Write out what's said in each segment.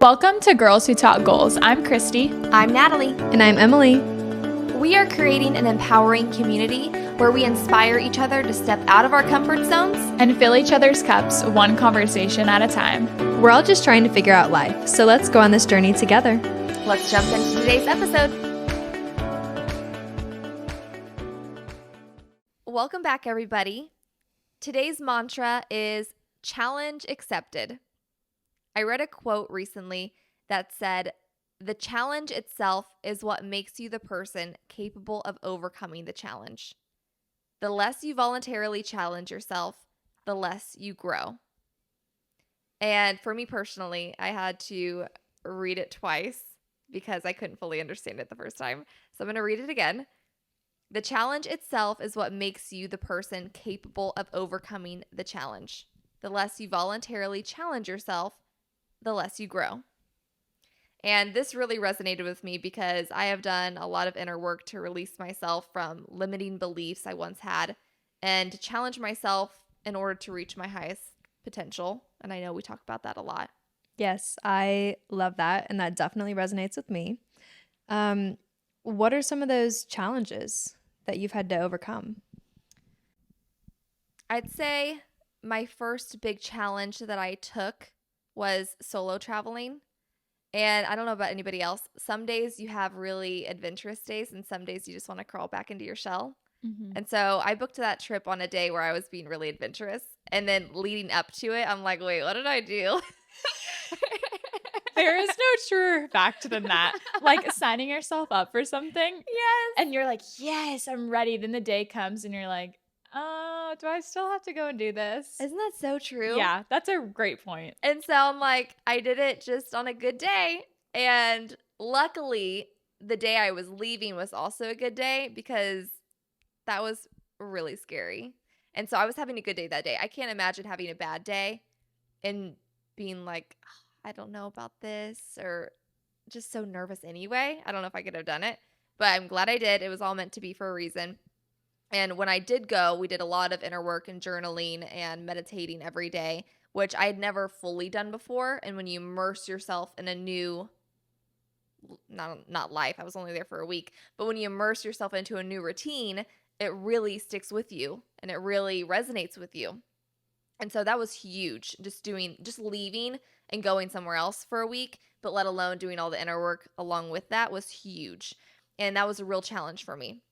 Welcome to Girls Who Talk Goals. I'm Kristy. I'm Natalie. And I'm Emilie. We are creating an empowering community where we inspire each other to step out of our comfort zones and fill each other's cups one conversation at a time. We're all just trying to figure out life, so let's go on this journey together. Let's jump into today's episode. Welcome back, everybody. Today's mantra is challenge accepted. I read a quote recently that said, "The challenge itself is what makes you the person capable of overcoming the challenge. The less you voluntarily challenge yourself, the less you grow." And for me personally, I had to read it twice because I couldn't fully understand it the first time. So I'm going to read it again. The challenge itself is what makes you the person capable of overcoming the challenge. The less you voluntarily challenge yourself, the less you grow. And this really resonated with me because I have done a lot of inner work to release myself from limiting beliefs I once had and to challenge myself in order to reach my highest potential. And I know we talk about that a lot. Yes, I love that. And that definitely resonates with me. What are some of those challenges that you've had to overcome? I'd say my first big challenge that I took was solo traveling. And I don't know about anybody else. Some days you have really adventurous days and some days you just want to crawl back into your shell. Mm-hmm. And so I booked that trip on a day where I was being really adventurous. And then leading up to it, I'm like, wait, what did I do? There is no truer fact than that. Like signing yourself up for something. Yes. And you're like, yes, I'm ready. Then the day comes and you're like, oh, do I still have to go and do this? Isn't that so true? Yeah, that's a great point. And so I'm like, I did it just on a good day. And luckily, the day I was leaving was also a good day because that was really scary. And so I was having a good day that day. I can't imagine having a bad day and being like, I don't know about this, or just so nervous anyway. I don't know if I could have done it, but I'm glad I did. It was all meant to be for a reason. And when I did go, we did a lot of inner work and journaling and meditating every day, which I had never fully done before. And when you immerse yourself in a new, not life, I was only there for a week, but when you immerse yourself into a new routine, it really sticks with you and it really resonates with you. And so that was huge, just leaving and going somewhere else for a week, but let alone doing all the inner work along with that was huge. And that was a real challenge for me.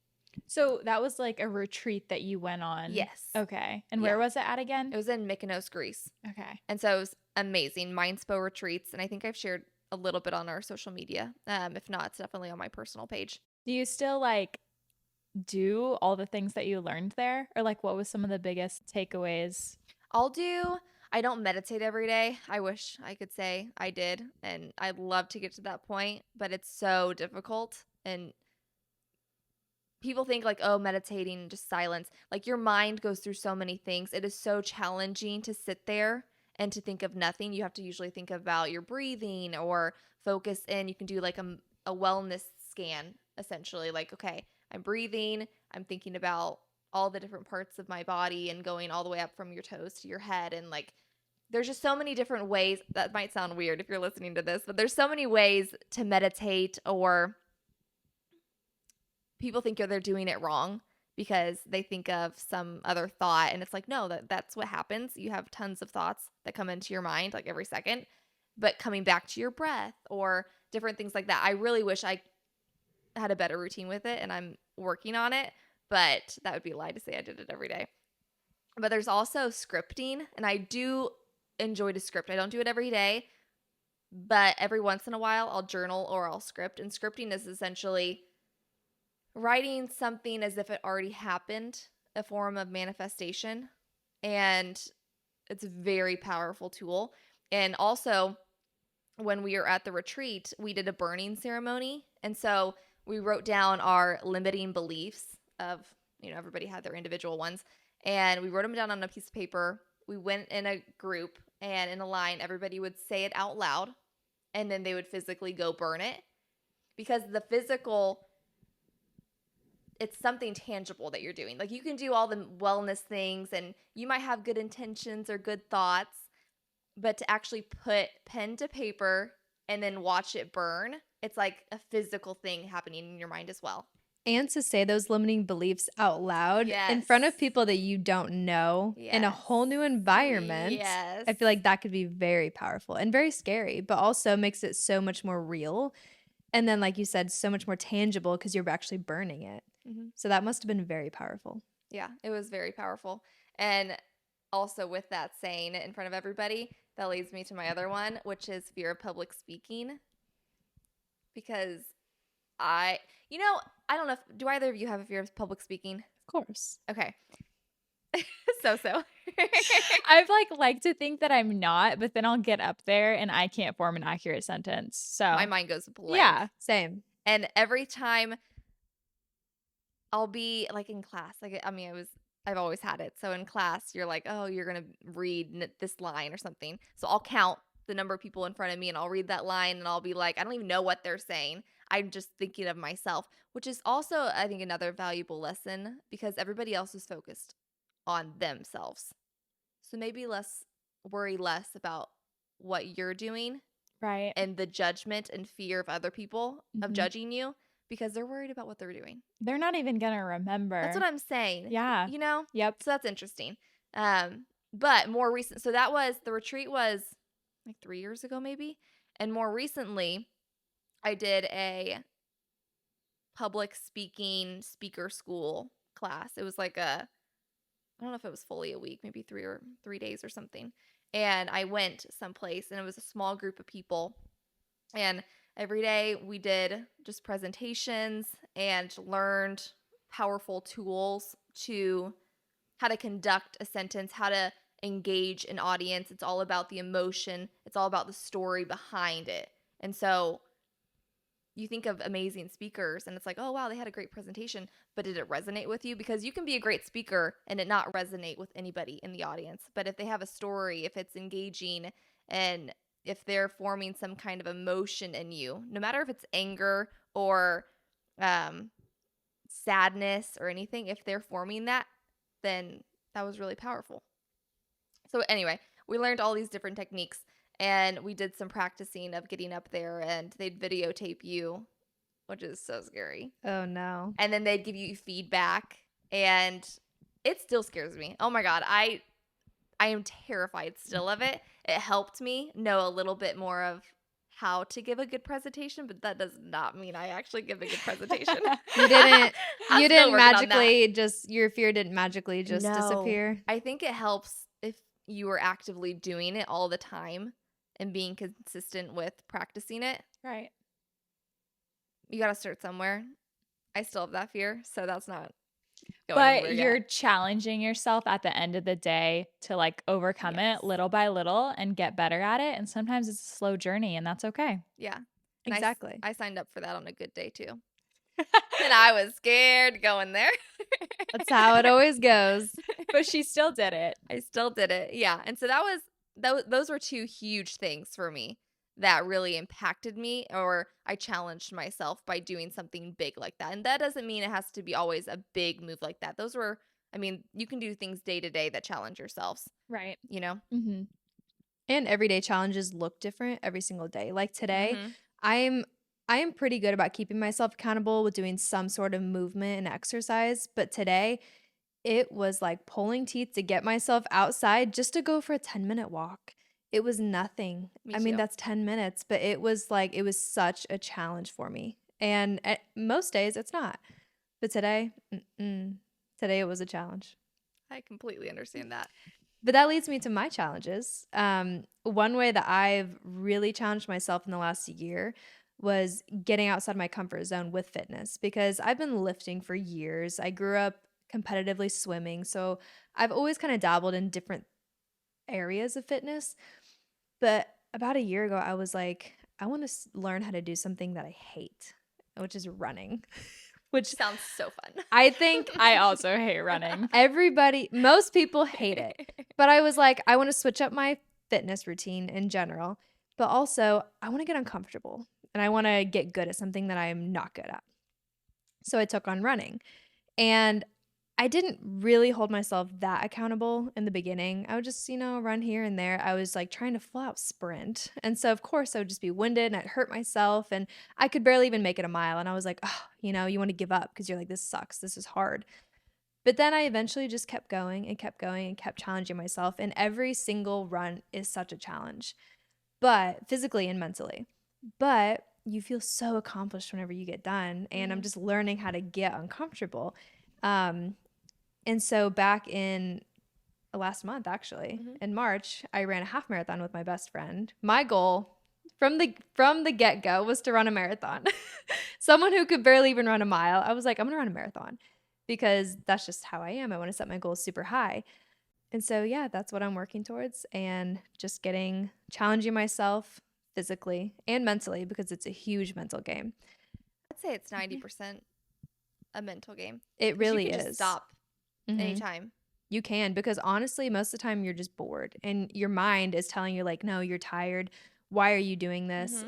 So that was like a retreat that you went on? Yes. Okay. And where was it at again? It was in Mykonos, Greece. Okay. And so it was amazing. Mindspo retreats. And I think I've shared a little bit on our social media. If not, it's definitely on my personal page. Do you still like do all the things that you learned there? Or like what was some of the biggest takeaways? I don't meditate every day. I wish I could say I did. And I'd love to get to that point, but it's so difficult. And people think like, oh, meditating, just silence. Like your mind goes through so many things. It is so challenging to sit there and to think of nothing. You have to usually think about your breathing or focus in. You can do like a wellness scan, essentially. Like, okay, I'm breathing. I'm thinking about all the different parts of my body and going all the way up from your toes to your head. And like, there's just so many different ways. That might sound weird if you're listening to this, but there's so many ways to meditate, or people think they're doing it wrong because they think of some other thought. And it's like, no, that's what happens. You have tons of thoughts that come into your mind like every second, but coming back to your breath or different things like that. I really wish I had a better routine with it, and I'm working on it, but that would be a lie to say I did it every day. But there's also scripting, and I do enjoy to script. I don't do it every day, but every once in a while I'll journal or I'll script. And scripting is essentially writing something as if it already happened, a form of manifestation. And it's a very powerful tool. And also, when we were at the retreat, we did a burning ceremony. And so we wrote down our limiting beliefs of, everybody had their individual ones. And we wrote them down on a piece of paper. We went in a group and in a line, everybody would say it out loud. And then they would physically go burn it. Because the physical, it's something tangible that you're doing. Like you can do all the wellness things and you might have good intentions or good thoughts, but to actually put pen to paper and then watch it burn, it's like a physical thing happening in your mind as well. And to say those limiting beliefs out loud in front of Yes. people that you don't know in a whole new environment, Yes. I feel like that could be very powerful and very scary, but also makes it so much more real. And then, like you said, so much more tangible because you're actually burning it. Mhm. So that must have been very powerful. Yeah, it was very powerful. And also, with that, saying it in front of everybody, that leads me to my other one, which is fear of public speaking. Because I, I don't know do either of you have a fear of public speaking? Of course. Okay. So. I've like to think that I'm not, but then I'll get up there and I can't form an accurate sentence. So My mind goes blank. yeah, Same. And every time I'll be like in class, I've always had it. So in class, you're like, oh, you're going to read this line or something. So I'll count the number of people in front of me and I'll read that line and I'll be like, I don't even know what they're saying. I'm just thinking of myself, which is also, I think, another valuable lesson because everybody else is focused on themselves. So maybe worry less about what you're doing right. and the judgment and fear of other people of Mhm. judging you because they're worried about what they're doing. They're not even gonna remember. That's what I'm saying. Yeah. Yep. So that's interesting. But more recent, so the retreat was like 3 years ago maybe. And more recently, I did a public speaking speaker school class. It was like I don't know if it was fully a week, maybe 3 days or something. And I went someplace and it was a small group of people. And every day we did just presentations and learned powerful tools to how to conduct a sentence, how to engage an audience. It's all about the emotion. It's all about the story behind it. And so you think of amazing speakers and it's like, oh, wow, they had a great presentation, but did it resonate with you? Because you can be a great speaker and it not resonate with anybody in the audience. But if they have a story, if it's engaging, and if they're forming some kind of emotion in you, no matter if it's anger or sadness or anything, if they're forming that, then that was really powerful. So anyway, we learned all these different techniques. And we did some practicing of getting up there and they'd videotape you, which is so scary. Oh, no. And then they'd give you feedback and it still scares me. Oh my God. I am terrified still of it. It helped me know a little bit more of how to give a good presentation, but that does not mean I actually give a good presentation. You didn't your fear didn't magically just No. disappear. I think it helps if you are actively doing it all the time and being consistent with practicing it. Right. You got to start somewhere. I still have that fear, so that's not going But anywhere you're yet. challenging yourself at the end of the day to like overcome Yes. it little by little and get better at it. And sometimes it's a slow journey and that's okay. Yeah. And Exactly. I signed up for that on a good day too. And I was scared going there. That's how it always goes. But she still did it. I still did it. Yeah. And so those were two huge things for me that really impacted me, or I challenged myself by doing something big like that. And that doesn't mean it has to be always a big move like that. You can do things day to day that challenge yourselves, Right. you know? Mm-hmm. And everyday challenges look different every single day. Like today, Mhm. I am pretty good about keeping myself accountable with doing some sort of movement and exercise, but today it was like pulling teeth to get myself outside just to go for a 10-minute walk. It was nothing. Me I mean, too. that's 10 minutes, but it was such a challenge for me. And most days it's not. But today it was a challenge. I completely understand that. But that leads me to my challenges. One way that I've really challenged myself in the last year was getting outside my comfort zone with fitness, because I've been lifting for years. I grew up competitively swimming, so I've always kind of dabbled in different areas of fitness. But about a year ago, I was like, I want to learn how to do something that I hate, which is running. Which Sounds so fun. I think I also hate running. most people hate it. But I was like, I want to switch up my fitness routine in general, but also I want to get uncomfortable and I want to get good at something that I am not good at. So I took on running. And I didn't really hold myself that accountable in the beginning. I would just, run here and there. I was like trying to full out sprint. And so, of course, I would just be winded and I'd hurt myself and I could barely even make it a mile. And I was like, oh, you want to give up because you're like, this sucks. This is hard. But then I eventually just kept going and kept going and kept challenging myself. And every single run is such a challenge, but physically and mentally. But you feel so accomplished whenever you get done. And I'm just learning how to get uncomfortable. And so back in last month, actually, in March, I ran a half marathon with my best friend. My goal from the get-go was to run a marathon. Someone who could barely even run a mile. I was like, I'm going to run a marathon because that's just how I am. I want to set my goals super high. And so, yeah, that's what I'm working towards, and just challenging myself physically and mentally because it's a huge mental game. I'd say it's 90% a mental game. It 'Cause really you can is. just stop anytime. You can, because honestly, most of the time you're just bored and your mind is telling you like, no, you're tired. Why are you doing this?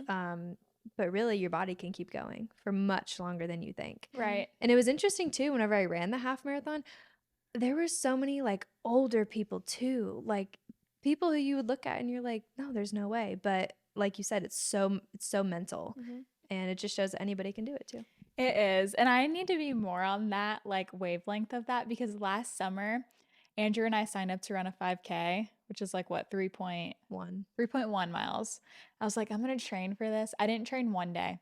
But really your body can keep going for much longer than you think. Right. And it was interesting too, whenever I ran the half marathon, there were so many like older people too, like people who you would look at and you're like, no, there's no way. But like you said, it's so mental, and it just shows that anybody can do it too. It is. And I need to be more on that like wavelength of that, because last summer, Andrew and I signed up to run a 5K, which is like what, 3.1 miles. I was like, I'm going to train for this. I didn't train one day.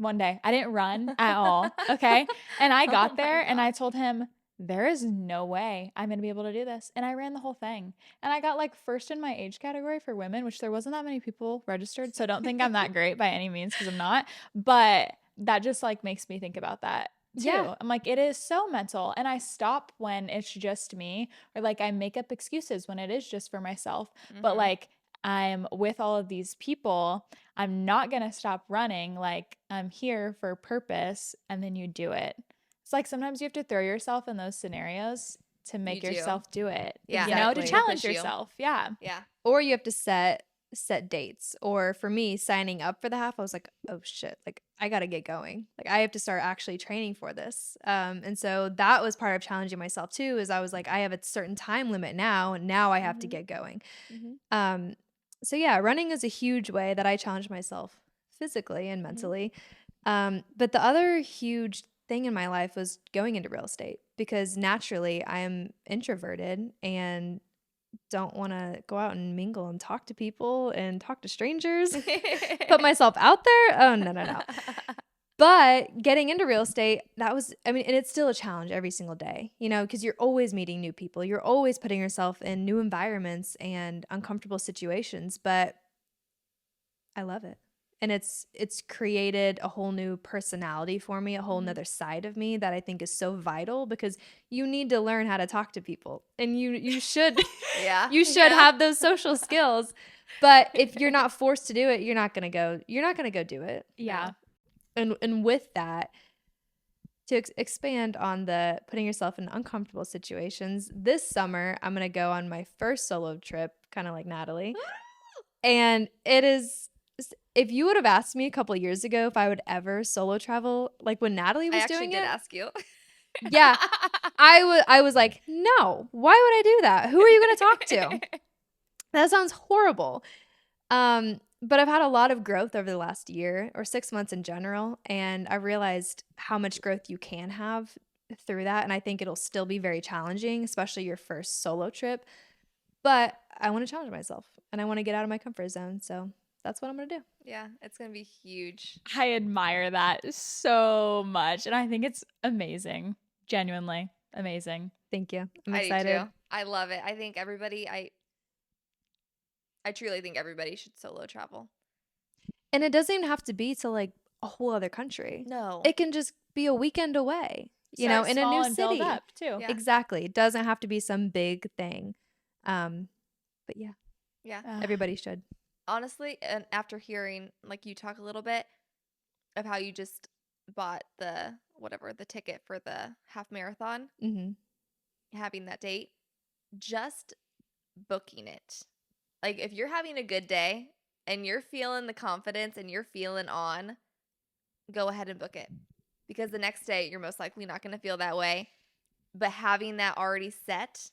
I didn't run at all. Okay. And I got there and I told him, there is no way I'm going to be able to do this. And I ran the whole thing. And I got like first in my age category for women, which there wasn't that many people registered. So don't think I'm that great by any means, because I'm not. But that just like makes me think about that too. Yeah. I'm like, it is so mental. And I stop when it's just me, or like I make up excuses when it is just for myself. But like, I'm with all of these people. I'm not going to stop running. Like, I'm here for a purpose. And then you do it. It's like sometimes you have to throw yourself in those scenarios to make yourself do it. Yeah. You know, to Exactly. challenge Push you. yourself. Yeah. Yeah. Or you have to set dates. Or for me, signing up for the half, I was like, oh shit, like I gotta get going. Like I have to start actually training for this. And so that was part of challenging myself too, is I was like, I have a certain time limit now, and now I have to get going. So yeah, running is a huge way that I challenge myself physically and mentally. But the other huge thing in my life was going into real estate, because naturally I am introverted and don't want to go out and mingle and talk to people and talk to strangers, put myself out there. Oh, no. But getting into real estate, and it's still a challenge every single day, because you're always meeting new people. You're always putting yourself in new environments and uncomfortable situations, but I love it. And it's created a whole new personality for me, a whole nother side of me that I think is so vital, because you need to learn how to talk to people, and you should you should have those social skills. But if you're not forced to do it, you're not gonna go do it. Yeah. And with that, to expand on the putting yourself in uncomfortable situations, this summer I'm gonna go on my first solo trip, kind of like Natalie. And it is, if you would have asked me a couple years ago if I would ever solo travel, like when Natalie was doing it, I actually did ask you. yeah, I was like, no, why would I do that? Who are you going to talk to? That sounds horrible. But I've had a lot of growth over the last year, or 6 months in general, and I realized how much growth you can have through that. And I think it'll still be very challenging, especially your first solo trip. But I want to challenge myself, and I want to get out of my comfort zone. So that's what I'm going to do. Yeah, it's going to be huge. I admire that so much. And I think it's amazing. Genuinely amazing. Thank you. I'm I excited. do too. I love it. I think I truly think everybody should solo travel. And it doesn't even have to be to like a whole other country. No. It can just be a weekend away, in Start a small new and build city. up too. Yeah. Exactly. It doesn't have to be some big thing. But yeah, Yeah. everybody should. Honestly, and after hearing like you talk a little bit of how you just bought the ticket for the half marathon, having that date, just booking it. Like if you're having a good day and you're feeling the confidence and you're feeling on, go ahead and book it. Because the next day you're most likely not going to feel that way. But having that already set,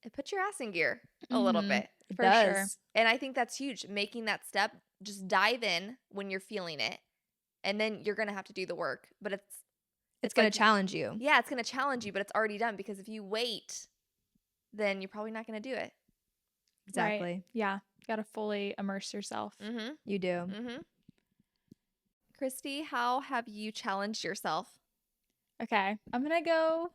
it puts your ass in gear a little Mhm. bit. It For sure. does. And I think that's huge. Making that step, just dive in when you're feeling it. And then you're going to have to do the work. But It's it's going like, to challenge you. yeah, it's going to challenge you, but it's already done. Because if you wait, then you're probably not going to do it. Exactly. Right. Yeah. Got to fully immerse yourself. Mm-hmm. You do. Mm-hmm. Kristy, how have you challenged yourself? Okay. I'm going to go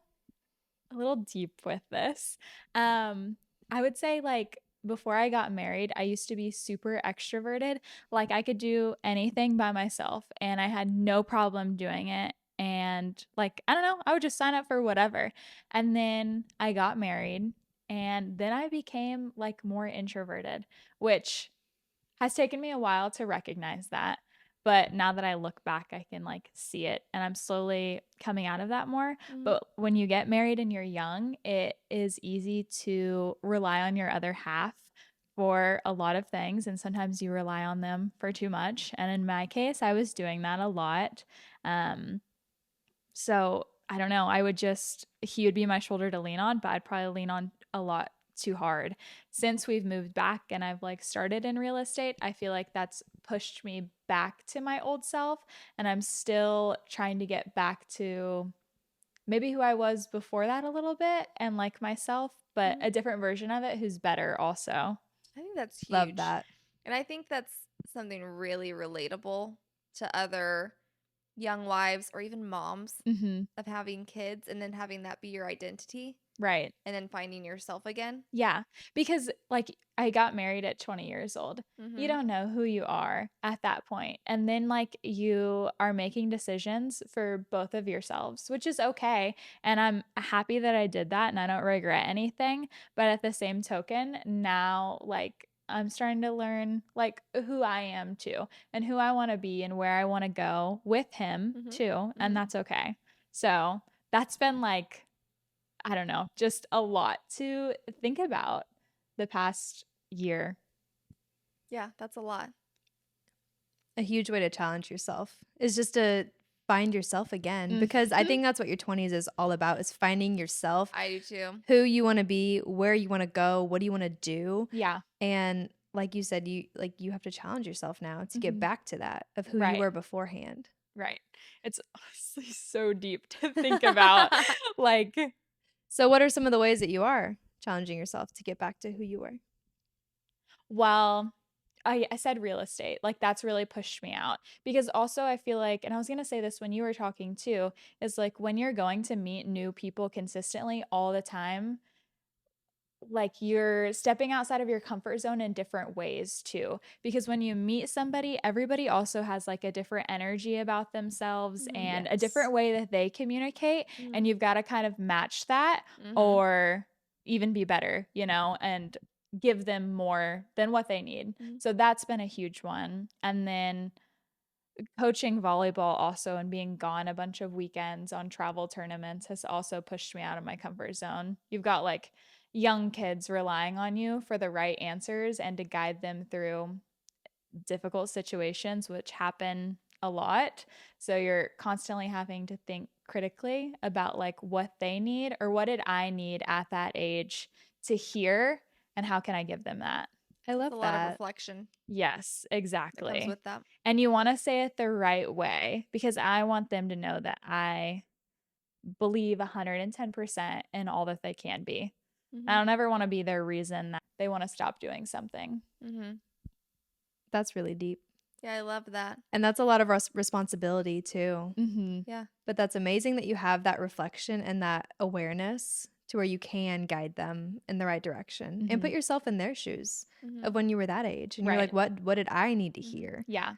a little deep with this. I would say like before I got married, I used to be super extroverted. Like I could do anything by myself and I had no problem doing it. And like, I don't know, I would just sign up for whatever. And then I got married and then I became like more introverted, which has taken me a while to recognize that. But now that I look back, I can like see it and I'm slowly coming out of that more. But when you get married and you're young, it is easy to rely on your other half for a lot of things. And sometimes you rely on them for too much. And in my case, I was doing that a lot. Um, so I don't know. He would be my shoulder to lean on, but I'd probably lean on a lot too hard. Since we've moved back and I've like started in real estate, I feel like that's pushed me back to my old self. And I'm still trying to get back to maybe who I was before that a little bit and like myself, but a different version of it who's better also. I think that's huge. Love that. And I think that's something really relatable to other young wives or even moms Mm-hmm. of having kids and then having that be your identity Right. and then finding yourself again. Yeah, because like I got married at 20 years old. You Mm-hmm. don't know who you are at that point. And then like you are making decisions for both of yourselves, which is okay. And I'm happy that I did that and I don't regret anything. But at the same token, now like I'm starting to learn like who I am too and who I want to be and where I want to go with him too. And that's okay. So that's been like I don't know, just a lot to think about the past year. Yeah, that's a lot. A huge way to challenge yourself is just to find yourself again, because I think that's what your 20s is all about, is finding yourself, I do too. who you want to be, where you want to go, what do you want to do. Yeah. And like you said, you have to challenge yourself now to get Mhm. back to that of who Right. you were beforehand. Right. It's honestly so deep to think about. Like, So what are some of the ways that you are challenging yourself to get back to who you were? well, I said real estate. Like, that's really pushed me out because also I feel like, and I was going to say this when you were talking too, is like when you're going to meet new people consistently all the time, like you're stepping outside of your comfort zone in different ways too, because when you meet somebody, everybody also has like a different energy about themselves and a different way that they communicate, and you've got to kind of match that or even be better, and give them more than what they need. So that's been a huge one. And then coaching volleyball also and being gone a bunch of weekends on travel tournaments has also pushed me out of my comfort zone. You've got like young kids relying on you for the right answers and to guide them through difficult situations, which happen a lot. So you're constantly having to think critically about like what they need or what did I need at that age to hear and how can I give them that? I love It's a lot of that. reflection Yes, that comes exactly. with that. And you want to say it the right way because I want them to know that I believe 110% in all that they can be. I don't ever want to be their reason that they want to stop doing something. That's really deep. Yeah, I love that. And that's a lot of responsibility too. Mm-hmm. Yeah. But that's amazing that you have that reflection and that awareness to where you can guide them in the right direction and put yourself in their shoes of when you were that age. And you're like, what did I need to hear? Yeah.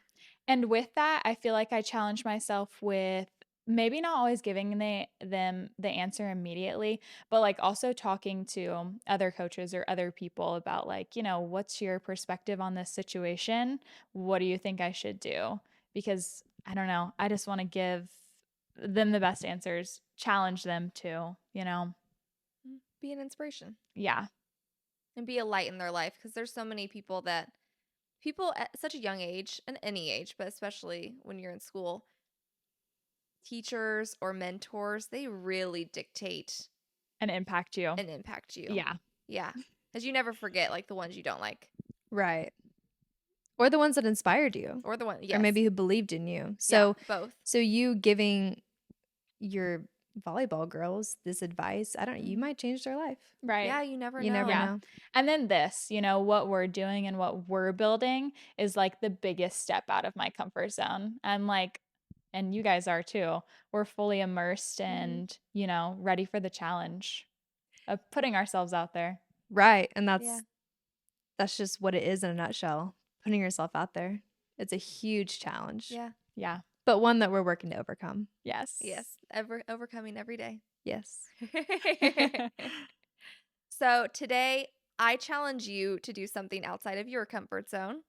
And with that, I feel like I challenge myself with maybe not always giving them the answer immediately, but like also talking to other coaches or other people about like, what's your perspective on this situation? What do you think I should do? Because I don't know, I just want to give them the best answers, challenge them too, Be an inspiration Yeah. and be a light in their life, because there's so many people at such a young age, and any age, but especially when you're in school, teachers or mentors, they really dictate And impact you. and impact you. Yeah. Yeah. Because you never forget like the ones you don't like. Right. Or the ones that inspired you. Or the one, yes. Or maybe who believed in you. Yeah, So both. so you giving your volleyball girls this advice, you Mhm. might change their life. Right. Yeah, you never You know. never Yeah. know. And then this, what we're doing and what we're building is like the biggest step out of my comfort zone. And you guys are too. We're fully immersed and, ready for the challenge of putting ourselves out there. Right. And Yeah. that's just what it is in a nutshell. Putting yourself out there. It's a huge challenge. Yeah. Yeah. But one that we're working to overcome. Yes. Yes. Overcoming every day. Yes. So today, I challenge you to do something outside of your comfort zone,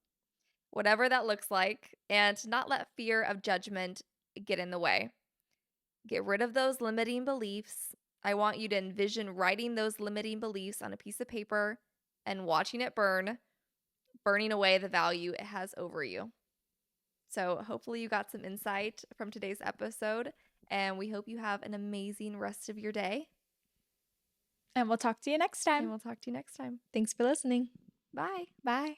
whatever that looks like, and to not let fear of judgment get in the way. Get rid of those limiting beliefs. I want you to envision writing those limiting beliefs on a piece of paper and watching it burning away the value it has over you. So hopefully you got some insight from today's episode, and we hope you have an amazing rest of your day. And we'll talk to you next And time. we'll talk to you next time. Thanks for listening. Bye. Bye.